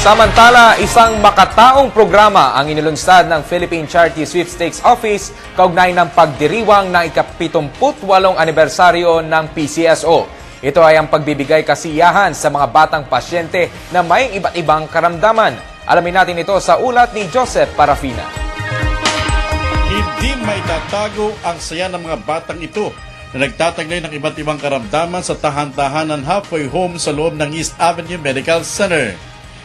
Samantala, isang makataong programa ang inilunsad ng Philippine Charity Sweepstakes Office kaugnay ng pagdiriwang ng ika-78 anibersaryo ng PCSO. Ito ay ang pagbibigay kasiyahan sa mga batang pasyente na may iba't ibang karamdaman. Alamin natin ito sa ulat ni Joseph Parafina. Hindi maitatago ang saya ng mga batang ito na nagtataglay ng iba't ibang karamdaman sa tahan-tahanan halfway home sa loob ng East Avenue Medical Center.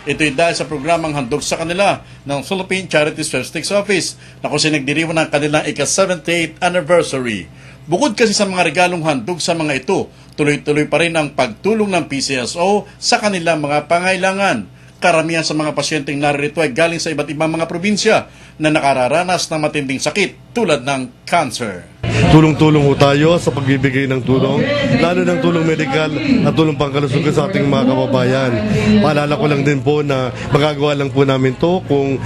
Ito'y dahil sa programang handog sa kanila ng Philippine Charity Sweepstakes Office na kung sinagdiriwan ng kanilang ika-78th anniversary. Bukod kasi sa mga regalong handog sa mga ito, tuloy-tuloy pa rin ang pagtulong ng PCSO sa kanilang mga pangailangan. Karamihan sa mga pasyenteng naririto ay galing sa iba't ibang mga probinsya na nakararanas ng matinding sakit tulad ng cancer. Tulong-tulong po tayo sa pagbibigay ng tulong, lalo ng tulong medikal at tulong pangkalusugan sa ating mga kababayan. Paalala ko lang din po na magagawa lang po namin to kung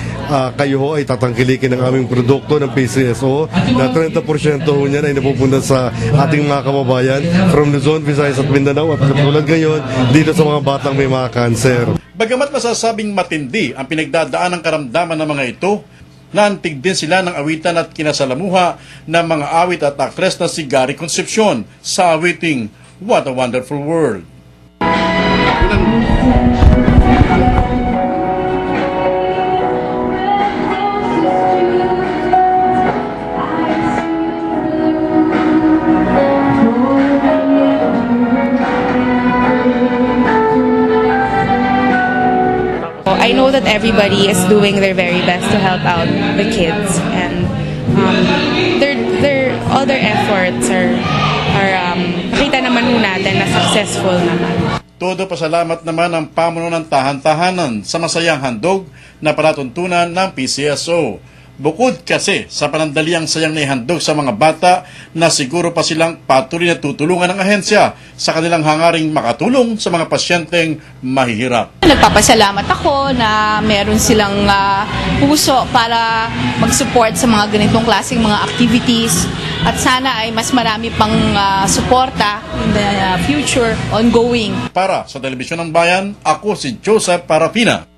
kayo ho ay tatangkilikin ng aming produkto ng PCSO na 30% ho niyan ay napupunta sa ating mga kababayan from Luzon, Visayas at Mindanao at tulad ngayon dito sa mga batang may mga cancer. Bagamat masasabing matindi ang pinagdadaan ng karamdaman ng mga ito, naantig din sila ng awitan at kinasalamuha ng mga awit at aktres na si Gary Concepcion sa awiting What a Wonderful World. I know that everybody is doing their very best to help out the kids, and all their efforts are nakita naman po natin na successful naman. Todo pasalamat naman ang pamuno ng tahan-tahanan sa masayang handog na palatuntunan ng PCSO. Bukod kasi sa panandaliang sayang na ihandog sa mga bata na siguro pa silang patuloy na tutulungan ng ahensya sa kanilang hangaring makatulong sa mga pasyenteng mahihirap. Nagpapasalamat ako na meron silang puso para mag-support sa mga ganitong klaseng mga activities at sana ay mas marami pang suporta in the future ongoing. Para sa Telebisyon ng Bayan, ako si Joseph Parafina.